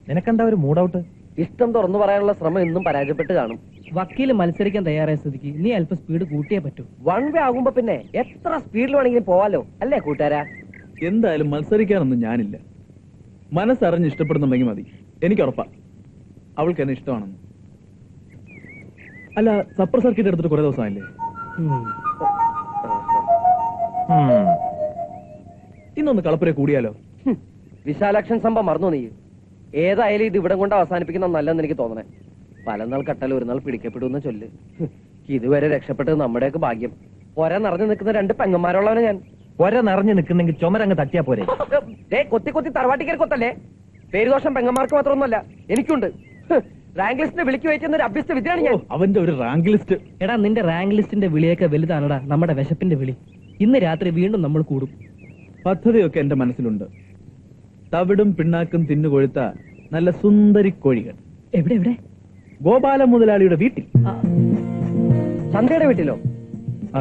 നിനക്കെന്താ ഒരു mood out? ഇഷ്ടം തുറന്നു പറയാനുള്ള ശ്രമം ഇന്നും പരാജയപ്പെട്ട് കാണും. വക്കീല് മത്സരിക്കാൻ തയ്യാറായ സ്ഥിതിക്ക് നീ അല്പം സ്പീഡ് കൂട്ടിയേ പറ്റൂ. വൺ വേ ആകുമ്പോ പിന്നെ എത്ര സ്പീഡിൽ വേണമെങ്കിലും പോവാലോ, അല്ലേ കൂട്ടുകാരാ? എന്തായാലും മത്സരിക്കാനൊന്നും ഞാനില്ല. മനസ്സറിഞ്ഞ് ഇഷ്ടപ്പെടുന്നുണ്ടെങ്കിൽ മതി. എനിക്ക് ഉറപ്പാ അവൾക്ക് എന്നെ ഇഷ്ടമാണെന്ന്. അല്ല, സപ്പർ സർക്കിട്ട് എടുത്തിട്ട് കുറെ ദിവസമായില്ലേ? ഇന്നൊന്ന് കളപ്പുര കൂടിയാലോ? വിശാലാക്ഷൻ സംഭവം മറന്നു നീ. ഏതായാലും ഇത് ഇവിടം കൊണ്ട് അവസാനിപ്പിക്കുന്ന നല്ലെന്ന് എനിക്ക് തോന്നണേ. പല നാൾ കട്ടൽ ഒരു നാൾ പിടിക്കപ്പെടുന്ന ചൊല്ല്. ഇതുവരെ രക്ഷപ്പെട്ടത് നമ്മുടെയൊക്കെ ഭാഗ്യം. പൊര നിറഞ്ഞു നിൽക്കുന്ന രണ്ട് പെങ്ങന്മാരുള്ളവനെ ഞാൻ. പൊര നിറഞ്ഞു നിൽക്കുന്നെങ്കിൽ ചുമരങ്ങ് തട്ടിയാ പോരെ? കൊത്തി കൊത്തി തറവാട്ടിക്കൽ കൊത്തല്ലേ? പേരുദോഷം പെങ്ങന്മാർക്ക് മാത്രമൊന്നുമല്ല, എനിക്കുണ്ട്. റാങ്ക് ലിസ്റ്റിനെ വിളിക്ക് വെക്കുന്ന ഒരു അഭ്യസ്ത വിദ്യയാണ് ഞാൻ. അവന്റെ ഒരു റാങ്ക് ലിസ്റ്റ്. എടാ, നിന്റെ റാങ്ക് ലിസ്റ്റിന്റെ വിളിയൊക്കെ വലുതാണടാ നമ്മുടെ വിശപ്പിന്റെ വിളി. ഇന്ന് രാത്രി വീണ്ടും നമ്മൾ കൂടും. പദ്ധതിയൊക്കെ എന്റെ മനസ്സിലുണ്ട്. തവിടും പിണ്ണാക്കും തിന്നുകൊഴുത്ത നല്ല സുന്ദരി കോഴികൾ. എവിടെ എവിടെ? ഗോപാല മുതലാളിയുടെ വീട്ടിൽ. ചന്തയുടെ വീട്ടിലോ?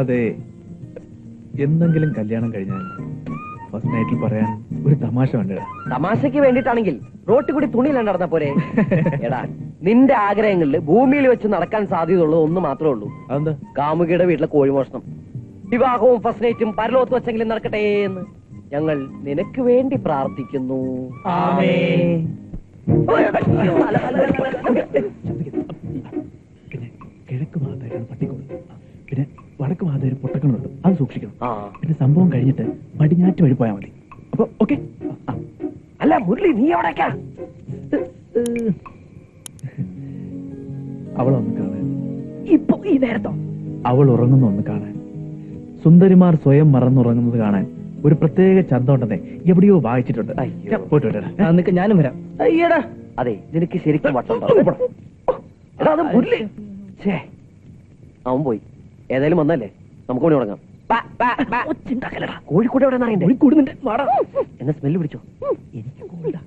അതെ. എന്തെങ്കിലും കല്യാണം കഴിഞ്ഞാൽ ഫസ്റ്റ് നൈറ്റിൽ പറയാൻ ഒരു തമാശ വേണ്ട. തമാശക്ക് വേണ്ടിയിട്ടാണെങ്കിൽ റോട്ടിൽ കൂടി തുണിയില്ല നടന്ന പോരെ? എടാ, നിന്റെ ആഗ്രഹങ്ങളിൽ ഭൂമിയിൽ വെച്ച് നടക്കാൻ സാധ്യതയുള്ളത് ഒന്ന് മാത്രമേ ഉള്ളൂ. അതെന്താ? കാമുകിയുടെ വീട്ടിലെ കോഴിമോഷണം. വിവാഹവും ഫസ്റ്റ് നൈറ്റും പരലോകത്ത് വെച്ചെങ്കിലും നടക്കട്ടെ എന്ന് ഞങ്ങൾ നിനക്ക് വേണ്ടി പ്രാർത്ഥിക്കുന്നു. ആമേൻ. കിഴക്ക് ഭാഗത്തായിട്ടാണ് പട്ടിക്കൂട്. പിന്നെ വടക്ക് ഭാഗത്ത് ഒരു പൊട്ടക്കണുണ്ട്, അത് സൂക്ഷിക്കണം. പിന്നെ സംഭവം കഴിഞ്ഞിട്ട് പടിഞ്ഞാറ്റ് വഴി പോയാൽ മതി. അപ്പൊ ഓക്കെ. അല്ല മുരളി, നീ എവിടേക്കാ? അവളൊന്ന് കാണാൻ. ഇപ്പൊ ഈ നേരത്തോ? അവൾ ഉറങ്ങുന്ന ഒന്ന് കാണാൻ. സുന്ദരിമാർ സ്വയം മറന്നുറങ്ങുന്നത് കാണാൻ ഒരു പ്രത്യേക ചന്തം ഉണ്ടെന്നേ എവിടെയോ വായിച്ചിട്ടുണ്ട്. പോയിട്ട് വരാം. നിനക്ക് ഞാനും വരാം. അയ്യടാ, അതെ, നിനക്ക് ശരിക്കും വട്ടം. അവൻ പോയി. ഏതായാലും വന്നല്ലേ, നമുക്ക് കൂടി തുടങ്ങാം. കോഴിക്കോട് എവിടെ അറിയണ്ടേ? എന്നെ സ്മെല്ല് പിടിച്ചോ? എനിക്ക് കോഴിടാ.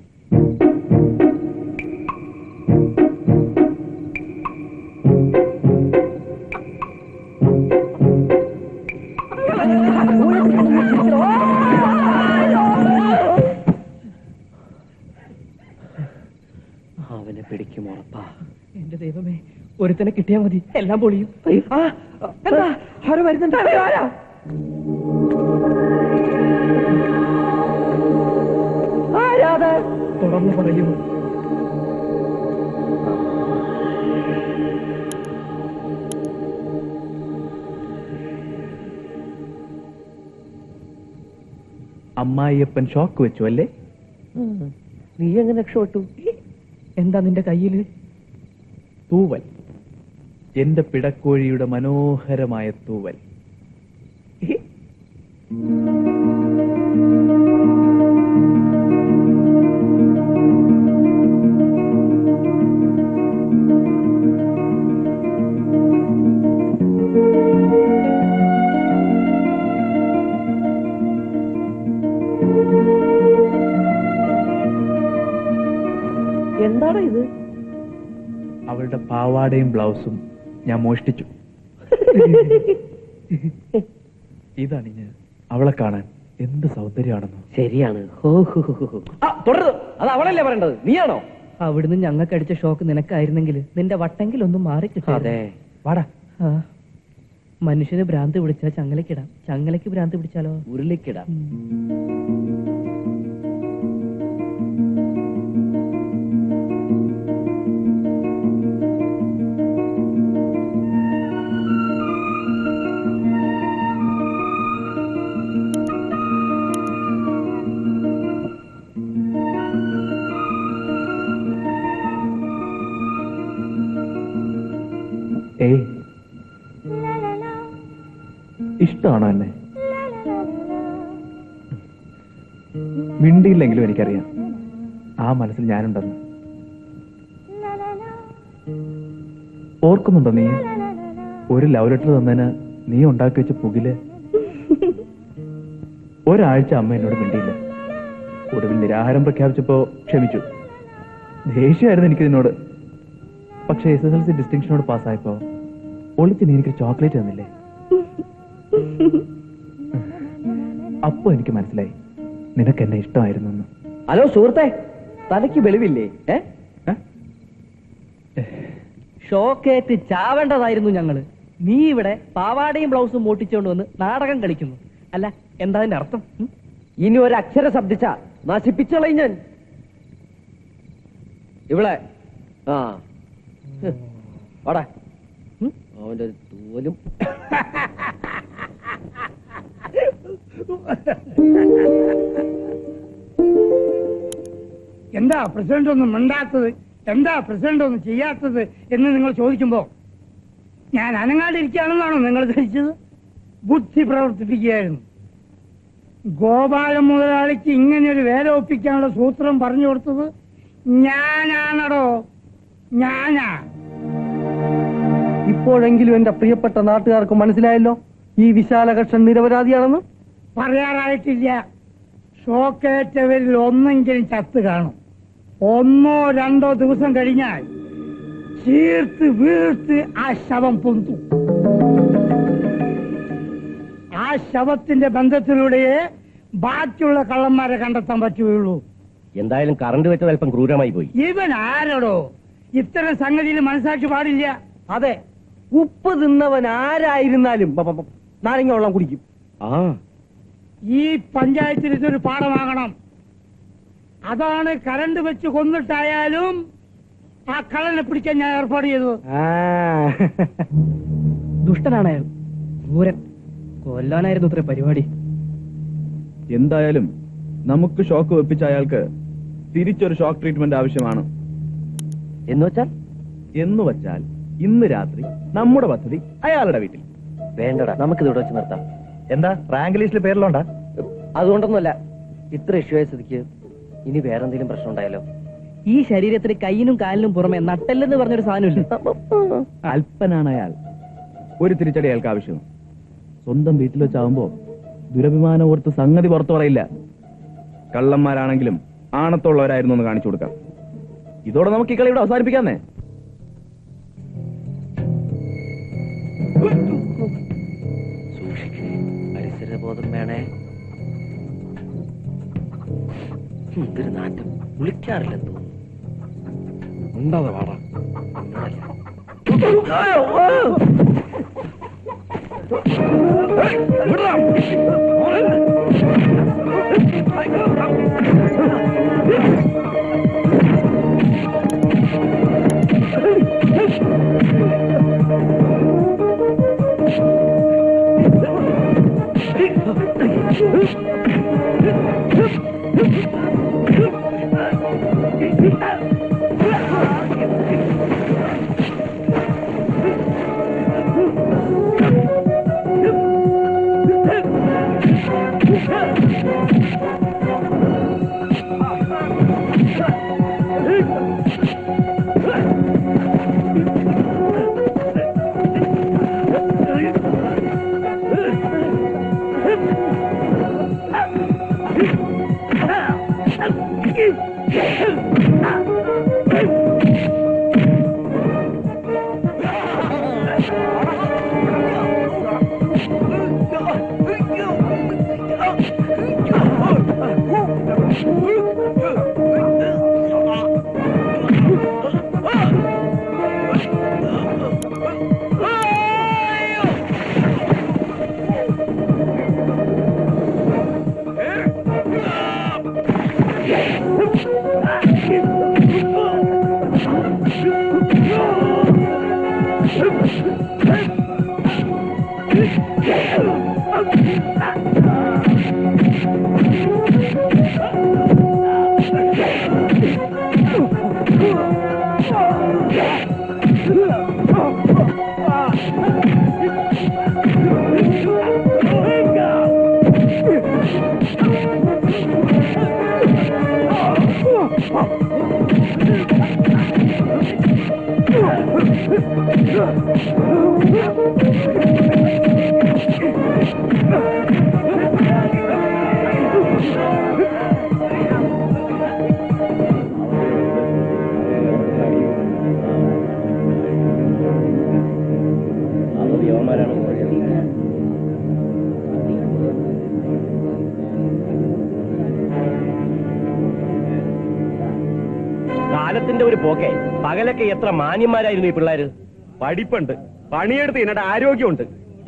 അവനെ പിടിക്കും ഉറപ്പാ. എന്റെ ദൈവമേ, ഒരുത്തനെ കിട്ടിയാ മതി, എല്ലാം പൊളിയും. ആരോ വരുന്നുണ്ട്. തുറന്നു പറയൂ. അമ്മായിയപ്പൻ ഷോക്ക് വെച്ചു അല്ലേ? നീ എങ്ങനെ രക്ഷപ്പെട്ടു? എന്താ നിന്റെ കയ്യില്? തൂവൽ. എന്റെ പിടക്കോഴിയുടെ മനോഹരമായ തൂവൽ. എന്താണ് ഇത്? അവളുടെ പാവാടയും ബ്ലൗസും ഞാൻ മോഷ്ടിച്ചു. ഇതണിഞ്ഞ് അവളെ കാണാൻ എന്ത് സൗന്ദര്യമാണെന്നോ. ശരിയാണ്. തുടരുത്. അത് അവളല്ലേ പറയേണ്ടത്, നീയാണോ? അവിടുന്ന് ഞങ്ങൾക്ക് അടിച്ച ഷോക്ക് നിനക്കായിരുന്നെങ്കിൽ നിന്റെ വട്ടെങ്കിലൊന്നും മാറി കിട്ടും. അതെ, വാടാ. മനുഷ്യന് ഭ്രാന്ത് പിടിച്ചാൽ ചങ്ങലക്കിടാം, ചങ്ങലക്ക് ഭ്രാന്ത് പിടിച്ചാലോ ഉരുളിക്കിടാം. ഏയ്, ഇഷ്ടമാണോ എന്നെ? മിണ്ടിയില്ലെങ്കിലും എനിക്കറിയാം ആ മനസ്സിൽ ഞാനുണ്ടെന്ന്. ഓർക്കുന്നുണ്ടോ നീ ഒരു ലവ് ലെറ്റർ തന്നതിന് നീ ഉണ്ടാക്കി വെച്ച പുകില്? ഒരാഴ്ച അമ്മ എന്നോട് മിണ്ടിയില്ല. ഒടുവിൽ നിരാഹാരം പ്രഖ്യാപിച്ചപ്പോ ക്ഷമിച്ചു. ദേഷ്യമായിരുന്നു എനിക്ക് നിന്നോട്. പക്ഷെ SSLC ഡിസ്റ്റിങ്ഷനോട് പാസ്സായപ്പോ ഒളിച്ച് നീ എനിക്ക് ചോക്ലേറ്റ് തന്നില്ലേ? അപ്പൊ എനിക്ക് മനസ്സിലായി നിനക്ക് എന്നെ ഇഷ്ടമായിരുന്നു. ഹലോ സുഹൃത്തെ, തലയ്ക്ക് വെളിവില്ലേ? ഷോക്കേറ്റ് ചാവേണ്ടതായിരുന്നു ഞങ്ങള്. നീ ഇവിടെ പാവാടയും ബ്ലൗസും മൂട്ടിച്ചുകൊണ്ട് വന്ന് നാടകം കളിക്കുന്നു. അല്ല, എന്താ അതിന്റെ അർത്ഥം? ഇനി ഒരു അക്ഷരം ശബ്ദിച്ച നശിപ്പിച്ചളയും ഞാൻ. ഇവിടെ ആ വാടാ, അവന്റെ ഒരു തോലും. എന്താ പ്രസിഡന്റ് ഒന്നും മിണ്ടാത്തത്, എന്താ പ്രസിഡന്റ് ഒന്നും ചെയ്യാത്തത് എന്ന് നിങ്ങൾ ചോദിക്കുമ്പോ ഞാൻ അനങ്ങാണ്ടിരിക്കുകയാണെന്നാണോ നിങ്ങൾ ധരിച്ചത്? ബുദ്ധി പ്രവർത്തിപ്പിക്കുകയായിരുന്നു. ഗോപാലൻ മുതലാളിക്ക് ഇങ്ങനെയൊരു വേല ഒപ്പിക്കാനുള്ള സൂത്രം പറഞ്ഞു കൊടുത്തത് ഞാനാണടോ, ഞാനാ. ഇപ്പോഴെങ്കിലും എന്റെ പ്രിയപ്പെട്ട നാട്ടുകാർക്ക് മനസ്സിലായല്ലോ ഈ വിശാലകൃഷ്ണൻ നിരപരാധിയാണെന്ന്. പറയാറായിട്ടില്ല. ഷോക്കേറ്റവരിൽ ഒന്നെങ്കിലും ചത്ത് കാണും. 1-2 ദിവസം കഴിഞ്ഞാൽ ചീർത്ത് വീർത്ത് ആ ശവം പൊന്തും. ആ ശവത്തിന്റെ ബന്ധത്തിലൂടെയേ ബാക്കിയുള്ള കള്ളന്മാരെ കണ്ടെത്താൻ പറ്റുകയുള്ളൂ. എന്തായാലും കറണ്ട് വെച്ചത് അല്പം ക്രൂരമായി പോയി. ഇവൻ ആരോടോ ഇത്തരം സംഗതിയിൽ മനസ്സാക്ഷി പാടില്ല. അതെ, ഉപ്പ് തിന്നവൻ ആരായിരുന്നാലും നാരങ്ങ വെള്ളം കുടിക്കും. ഈ പഞ്ചായത്തിൽ ഇതൊരു പാഠമാകണം. അതാണ് കരണ്ട് വെച്ച് കൊന്നിട്ടായാലും ആ കള്ളനെ പിടിക്കാൻ ഞാൻ ഏർപ്പാട് ചെയ്തത്. ദുഷ്ടനാണ് അയാൾ, ക്രൂരൻ. കൊല്ലാനായിരുന്നു ഇത്ര പരിപാടി. എന്തായാലും നമുക്ക് ഷോക്ക് വെപ്പിച്ച അയാൾക്ക് തിരിച്ചൊരു ഷോക്ക് ട്രീറ്റ്മെന്റ് ആവശ്യമാണ്. എന്ന് വെച്ചാൽ ഇന്ന് രാത്രി നമ്മുടെ പദ്ധതി അയാളുടെ വീട്ടിൽ. വേണ്ടടാ, നമുക്കിത് ഇവിടെ വെച്ച് നിർത്താം. എന്താ റാങ്ക് ലിസ്റ്റിൽ പേരിലുണ്ടാ? അതുകൊണ്ടൊന്നുമല്ല, ഇത്ര ഇഷ്യൂ ആയ സ്ഥിതിക്ക് ഇനി വേറെന്തെങ്കിലും പ്രശ്നം ഉണ്ടായാലോ? ഈ ശരീരത്തിന് കൈയിനും കാലിനും പുറമെ നട്ടെല്ലെന്ന് പറഞ്ഞൊരു സാധനമില്ല. അല്പനാണ് അയാൾ. ഒരു തിരിച്ചടി അയാൾക്ക് ആവശ്യമാണ്. സ്വന്തം വീട്ടിൽ വെച്ചാവുമ്പോ ദുരഭിമാനം ഓർത്ത് സംഗതി പുറത്തു പറയില്ല. കള്ളന്മാരാണെങ്കിലും ആണത്തുള്ളവരായിരുന്നു എന്ന് കാണിച്ചു കൊടുക്കാം. ഇതോടെ നമുക്ക് ഈ കളി ഇവിടെ അവസാനിപ്പിക്കാന്നേ. സൂക്ഷിക്കണേ, പരിസരബോധം വേണേ. ഇതൊരു നാറ്റം, വിളിക്കാറില്ലെന്ന് തോന്നുന്നു. ഉണ്ടാതെ വാടാ. ഒരു പോക്കെ. പകലൊക്കെ എത്ര മാന്യന്മാരായിരുന്നു ഈ പിള്ളേര്. പഠിപ്പുണ്ട്, പണിയെടുത്ത് ഇതിനടെ ആരോഗ്യമുണ്ട്.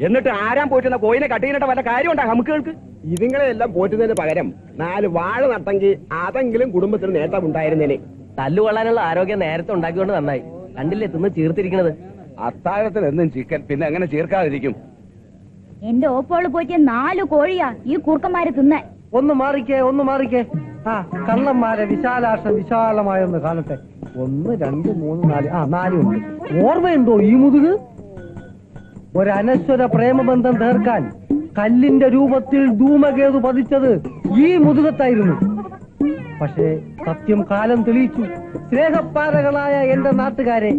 എന്നിട്ട് ആരാൻ പോറ്റുന്ന കോയിനെ കട്ടിയിട്ട വല്ല കാര്യമുണ്ടാ നമുക്കുകൾക്ക്? ഇതുങ്ങളെ എല്ലാം പോറ്റുന്നതിന് പകരം 4 വാഴ നട്ടെങ്കിൽ അതെങ്കിലും കുടുംബത്തിന് നേട്ടം ഉണ്ടായിരുന്നേനെ. തല്ലുകൊള്ളാനുള്ള ആരോഗ്യം നേരത്തെ ഉണ്ടാക്കിക്കൊണ്ട് നന്നായി. കണ്ടില്ലേ തിന്ന് ചീർത്തിരിക്കണത്. അത്താഴത്തിൽ എന്നും ചിക്കൻ, പിന്നെ എങ്ങനെ ചീർക്കാതിരിക്കും? എന്റെ ഓപ്പോള് പോറ്റിയ 4 കോഴിയാ ഈ കൂർക്കന്മാര് തിന്നെ. ഒന്ന് മാറിക്കേ. ആ കള്ളന്മാരെ വിശാലാക്ഷം വിശാലമായൊന്ന് കാണട്ടെ. 1 2 3 4 4 ഉണ്ട്. ഓർമ്മയുണ്ടോ ഈ മുതുക്? ഒരനശ്വര പ്രേമബന്ധം തീർക്കാൻ കല്ലിന്റെ രൂപത്തിൽ ധൂമകേതു പതിച്ചത് ഈ മുതുകത്തായിരുന്നു. പക്ഷേ സത്യം കാലം തെളിയിച്ചു. സ്നേഹപ്പാരകളായ എന്റെ നാട്ടുകാരെ,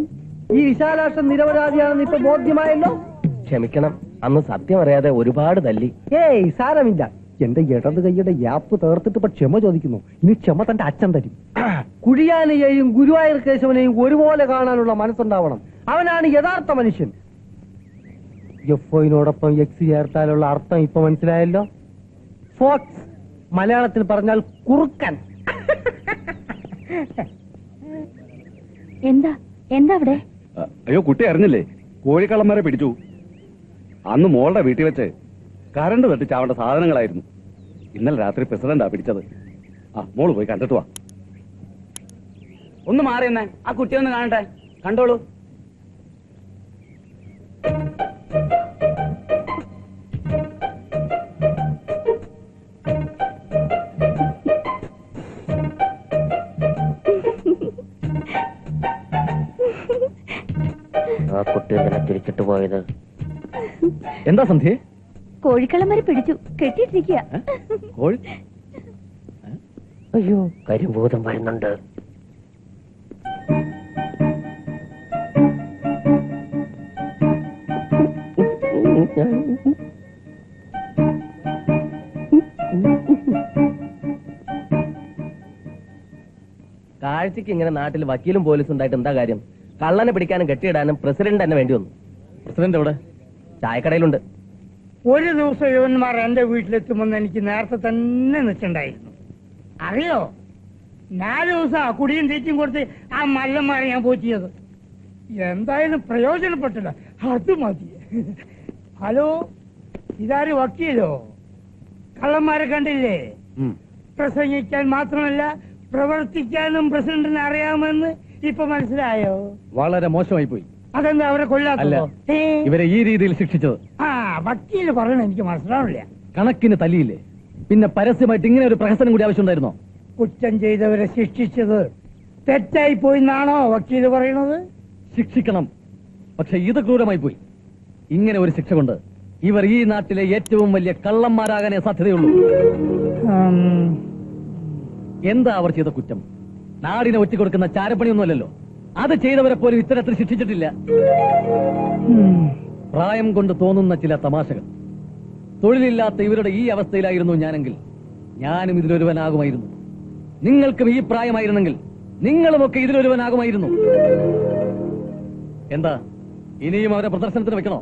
ഈ വിശാലാക്ഷം നിരപരാധിയാണെന്ന് ഇപ്പൊ ബോധ്യമായല്ലോ. ക്ഷമിക്കണം, അന്ന് സത്യം അറിയാതെ ഒരുപാട് തല്ലി. ഏയ് സാരമില്ല. എന്റെ ഇടത് കൈയുടെ യാപ്പ് തേർത്തിട്ട് ഇപ്പൊ ക്ഷമ ചോദിക്കുന്നു. ഇനി ക്ഷമ തന്റെ അച്ഛൻ തരും. കുഴിയാനയെയും ഗുരുവായൂർ കേശവനെയും ഒരുപോലെ കാണാനുള്ള മനസ്സുണ്ടാവണം. അവനാണ് യഥാർത്ഥ മനുഷ്യൻ. എഫ്ഒയിനോടൊപ്പം എക്സ് ചേർത്താലുള്ള അർത്ഥം ഇപ്പൊ മനസ്സിലായല്ലോ. ഫോക്സ്, മലയാളത്തിൽ പറഞ്ഞാൽ കുറുക്കൻ. എന്താ അവിടെ? അയ്യോ, കുട്ടി അറിഞ്ഞില്ലേ? കോഴിക്കള്ളന്മാരെ പിടിച്ചു. അന്ന് മോളുടെ വീട്ടിൽ വെച്ച് കറണ്ട് തട്ടി ചാവേണ്ട സാധനങ്ങളായിരുന്നു. ഇന്നലെ രാത്രി പ്രസിഡന്റാ പിടിച്ചത്. മോള് പോയി കണ്ടിട്ട് വാ. ഒന്ന് മാറിയെന്നേ, ആ കുട്ടിയെ ഒന്ന് കാണട്ടെ. കണ്ടോളൂ. ആ കുട്ടി എന്തിനാ തിരിച്ചിട്ട് പോയത്? എന്താ സന്ധ്യ? കോഴിക്കള്ളന്മാര് പിടിച്ചു, കെട്ടിയിട്ടിരിക്കുക. കോഴി? അയ്യോ, കരിഭൂതം വരുന്നുണ്ട്. കാഴ്ചക്ക് ഇങ്ങനെ നാട്ടിൽ വക്കീലും പോലീസും ഉണ്ടായിട്ട് എന്താ കാര്യം? കള്ളനെ പിടിക്കാനും കെട്ടിയിടാനും പ്രസിഡന്റ് തന്നെ വേണ്ടി വന്നു. പ്രസിഡന്റ് എവിടെ? ചായക്കടയിലുണ്ട്. ഒരു ദിവസം യുവന്മാർ എന്റെ വീട്ടിലെത്തുമെന്ന് എനിക്ക് നേരത്തെ തന്നെ നിശ്ചയുണ്ടായിരുന്നു. അറിയോ, 4 ദിവസം കുടിയും തീറ്റും കൊടുത്ത് ആ മല്ലന്മാരെ ഞാൻ പോറ്റിയത്. എന്തായാലും പ്രയോജനപ്പെട്ടില്ല, അത് മതി. ഹലോ, ഇതാര് വക്കീലോ? കള്ളന്മാരെ കണ്ടില്ലേ? പ്രസംഗിക്കാൻ മാത്രമല്ല പ്രവർത്തിക്കാനും പ്രസിഡന്റിന് അറിയാമെന്ന് ഇപ്പൊ മനസ്സിലായോ? വളരെ മോശമായി പോയി. അതെന്താ അവരെ കൊല്ലാത്തോ? ഇവരെ ഈ രീതിയിൽ ശിക്ഷിച്ചത്. ആ വക്കീല് പറയണ എനിക്ക് മനസ്സിലാവില്ല. കണക്കിന് തല്ലിയില്ലേ? പിന്നെ പരസ്യമായിട്ട് ഇങ്ങനെ ഒരു പ്രഹസനം കൂടി ആവശ്യമുണ്ടായിരുന്നോ? കുറ്റം ചെയ്തവരെ ശിക്ഷിച്ചത് തെറ്റായി പോയിന്നാണോ വക്കീല് പറയണത്? ശിക്ഷിക്കണം, പക്ഷെ ഇത് ക്രൂരമായി പോയി. ഇങ്ങനെ ഒരു ശിക്ഷ കൊണ്ട് ഇവർ ഈ നാട്ടിലെ ഏറ്റവും വലിയ കള്ളന്മാരാകാനേ സാധ്യതയുള്ളൂ. എന്താ അവർ ചെയ്ത കുറ്റം? നാടിനെ ഒറ്റിക്കൊടുക്കുന്ന ചാരപ്പണിയൊന്നുമല്ലല്ലോ. അത് ചെയ്തവരെ പോലും ഇത്തരത്തിൽ ശിക്ഷിച്ചിട്ടില്ല. പ്രായം കൊണ്ട് തോന്നുന്ന ചില തമാശകൾ. തൊഴിലില്ലാത്ത ഇവരുടെ ഈ അവസ്ഥയിലായിരുന്നു ഞാനെങ്കിൽ ഞാനും ഇതിലൊരുവനാകുമായിരുന്നു. നിങ്ങൾക്കും ഈ പ്രായമായിരുന്നെങ്കിൽ നിങ്ങളുമൊക്കെ ഇതിലൊരുവനാകുമായിരുന്നു. എന്താ ഇനിയും അവരെ പ്രദർശനത്തിന് വെക്കണോ?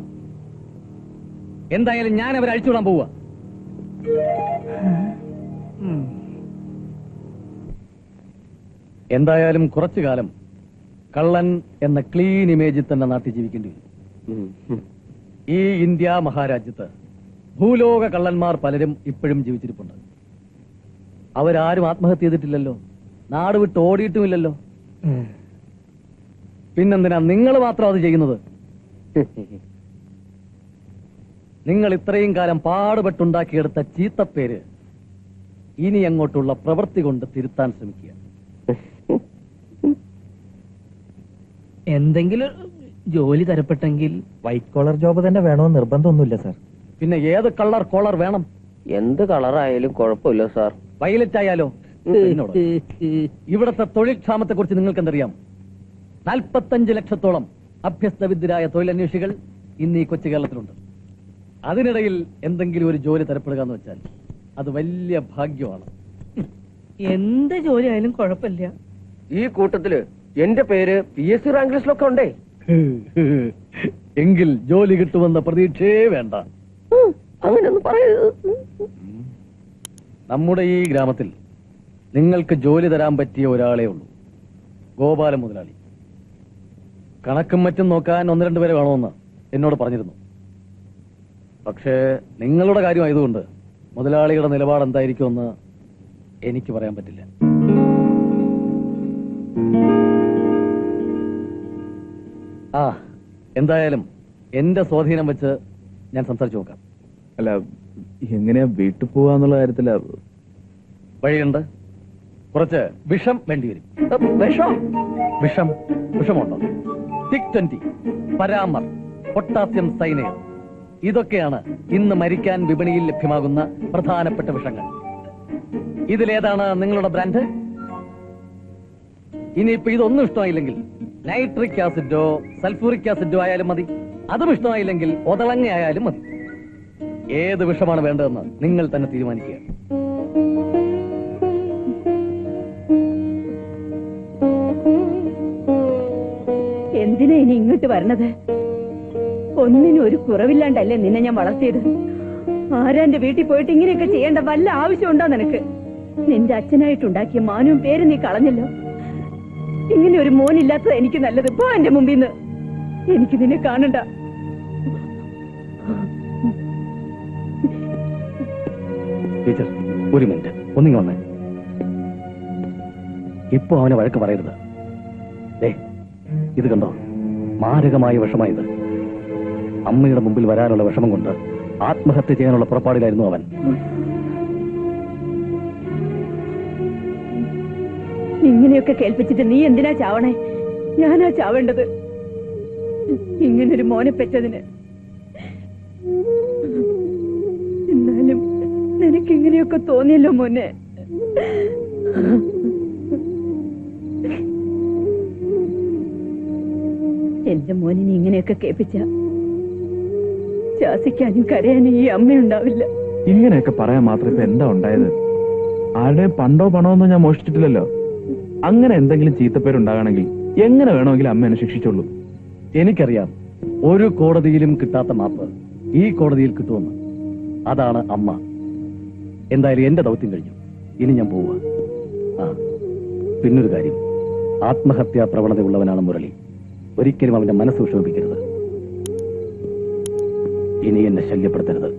എന്തായാലും ഞാൻ അവരെ അഴിച്ചുവിടാൻ പോവുക. എന്തായാലും കുറച്ചു കാലം കള്ളൻ എന്ന ക്ലീൻ ഇമേജിൽ തന്നെ നാട്ടിൽ ജീവിക്കേണ്ടി വരും. ഈ ഇന്ത്യ മഹാരാജ്യത്ത് ഭൂലോക കള്ളന്മാർ പലരും ഇപ്പോഴും ജീവിച്ചിരിപ്പുണ്ട്. അവരാരും ആത്മഹത്യ ചെയ്തിട്ടില്ലല്ലോ, നാട് വിട്ട് ഓടിയിട്ടുമില്ലല്ലോ. പിന്നെന്തിനാ നിങ്ങൾ മാത്രം അത് ചെയ്യുന്നത്? നിങ്ങൾ ഇത്രയും കാലം പാടുപെട്ടുണ്ടാക്കിയെടുത്ത ചീത്തപ്പേര് ഇനി അങ്ങോട്ടുള്ള പ്രവൃത്തി കൊണ്ട് തിരുത്താൻ ശ്രമിക്കുക. എന്തെങ്കിലും ജോലി തരപ്പെട്ടെങ്കിൽ വൈറ്റ് കോളർ ജോബ് തന്നെ വേണമെന്ന് നിർബന്ധമൊന്നുമില്ല സാർ. പിന്നെ ഏത് കളർ കോളർ വേണം? എന്ത് കളറായാലും കുഴപ്പമില്ല സാർ. വയലറ്റ് ആയാലോ? എന്നോട്. ഇവിടത്തെ തൊഴിൽ ക്ഷാമത്തെ കുറിച്ച് നിങ്ങൾക്ക് എന്തറിയാം? 45 ലക്ഷത്തോളം അഭ്യസ്തവിദ്യരായ തൊഴിലന്വേഷികൾ ഇന്ന് ഈ കൊച്ചു കേരളത്തിലുണ്ട്. അതിനിടയിൽ എന്തെങ്കിലും ഒരു ജോലി തരപ്പെടുക എന്ന് വെച്ചാൽ അത് വലിയ ഭാഗ്യമാണ്. എന്ത് ജോലി ആയാലും കുഴപ്പമില്ല. ഈ കൂട്ടത്തില് എന്റെ പേര് PSC റാങ്ക് ലിസ്റ്റിലൊക്കെ ഉണ്ടേ. എങ്കിൽ ജോലി കിട്ടുമെന്ന പ്രതീക്ഷയേ വേണ്ട. അങ്ങനെയൊന്നും പറയരുത്. നമ്മുടെ ഈ ഗ്രാമത്തിൽ നിങ്ങൾക്ക് ജോലി തരാൻ പറ്റിയ ഒരാളേ ഉള്ളൂ. ഗോപാലൻ മുതലാളി. കണക്കും മറ്റും നോക്കാൻ 1-2 പേരെ വേണമെന്ന് എന്നോട് പറഞ്ഞിരുന്നു. പക്ഷേ നിങ്ങളുടെ കാര്യമായതുകൊണ്ട് മുതലാളിയുടെ നിലപാട് എന്തായിരിക്കുമെന്ന് എനിക്ക് പറയാൻ പറ്റില്ല. ആ, എന്തായാലും എന്റെ സ്വാധീനം വെച്ച് ഞാൻ സംസാരിച്ചു നോക്കാം. അല്ല, എങ്ങനെയാ വീട്ടിൽ പോവാന്നുള്ള കാര്യത്തില വഴിയുണ്ട്. കുറച്ച് വിഷം വേണ്ടി വരും. വിഷമുണ്ടോ? TIC-20, പരാമർ, പൊട്ടാസ്യം സൈനൈഡ്, ഇതൊക്കെയാണ് ഇന്ന് മരിക്കാൻ വിപണിയിൽ ലഭ്യമാകുന്ന പ്രധാനപ്പെട്ട വിഷങ്ങൾ. ഇതിലേതാണ് നിങ്ങളുടെ ബ്രാൻഡ്? ഇനിയിപ്പോ ഇതൊന്നും ഇഷ്ടമായില്ലെങ്കിൽ നൈട്രിക് ആസിഡോ സൾഫൂറിക് ആസിഡോ ആയാലും മതി. അതും ഇഷ്ടമായില്ലെങ്കിൽ ഒതളങ്ങ ആയാലും മതി. ഏത് വിഷമാണ് വേണ്ടതെന്ന് നിങ്ങൾ തന്നെ തീരുമാനിക്കുക. എന്തിനാ ഇനി ഇങ്ങോട്ട് വരണത്? ഒന്നിനും ഒരു കുറവില്ലാണ്ടല്ലേ നിന്നെ ഞാൻ വളർത്തിയത്. ആരാന്റെ വീട്ടിൽ പോയിട്ട് ഇങ്ങനെയൊക്കെ ചെയ്യേണ്ട വല്ല ആവശ്യമുണ്ടോ നിനക്ക്? നിന്റെ അച്ഛനായിട്ടുണ്ടാക്കിയ മാനവും പേര് നീ കളഞ്ഞല്ലോ. ഇങ്ങനെ ഒരു മോനില്ലാത്തത് എനിക്ക് നല്ലത്. പോ എന്റെ മുമ്പിൽ നിന്ന്. എനിക്ക് നിന്നെ കാണണ്ട. ടീച്ചർ, ഒരു മിനിറ്റ്, ഒന്നിങ്ങി വന്നേ. ഇപ്പൊ അവനെ വഴക്ക് പറയരുത്. ഇത് കണ്ടോ, മാരകമായ വിഷമായത്. അമ്മയുടെ മുമ്പിൽ വരാനുള്ള വിഷമം കൊണ്ട് ആത്മഹത്യ ചെയ്യാനുള്ള പുറപ്പാടിലായിരുന്നു അവൻ. ഇങ്ങനെയൊക്കെ കേൾപ്പിച്ചിട്ട് നീ എന്തിനാ ചാവണേ? ഞാനാ ചാവേണ്ടത്. ഇങ്ങനൊരു മോനെ പെറ്റതിന്. എന്നാലും നിനക്കിങ്ങനെയൊക്കെ തോന്നിയല്ലോ മോനെ. എന്റെ മോനിനെ ഇങ്ങനെയൊക്കെ കേൾപ്പിച്ച ശാസിക്കാനും കരയാനും ഈ അമ്മയുണ്ടാവില്ല. ഇങ്ങനെയൊക്കെ പറയാൻ മാത്രം ഇപ്പൊ എന്താ ഉണ്ടായത്? ആരുടെയും പണ്ടോ പണമൊന്നും ഞാൻ മോഷ്ടിച്ചിട്ടില്ലല്ലോ. അങ്ങനെ എന്തെങ്കിലും ചീത്തപ്പേരുണ്ടാകണമെങ്കിൽ എങ്ങനെ വേണമെങ്കിലും അമ്മ എന്നെ ശിക്ഷിച്ചോളൂ. എനിക്കറിയാം ഒരു കോടതിയിലും കിട്ടാത്ത മാപ്പ് ഈ കോടതിയിൽ കിട്ടുമെന്ന്. അതാണ് അമ്മ. എന്തായാലും എന്റെ ദൗത്യം കഴിഞ്ഞു. ഇനി ഞാൻ പോവുക. ആ, പിന്നൊരു കാര്യം, ആത്മഹത്യാ പ്രവണതയുള്ളവനാണ് മുരളി. ഒരിക്കലും അവന്റെ മനസ്സ് വിഷമിപ്പിക്കരുത്. ഇനി എന്നെ ശല്യപ്പെടുത്തരുത്.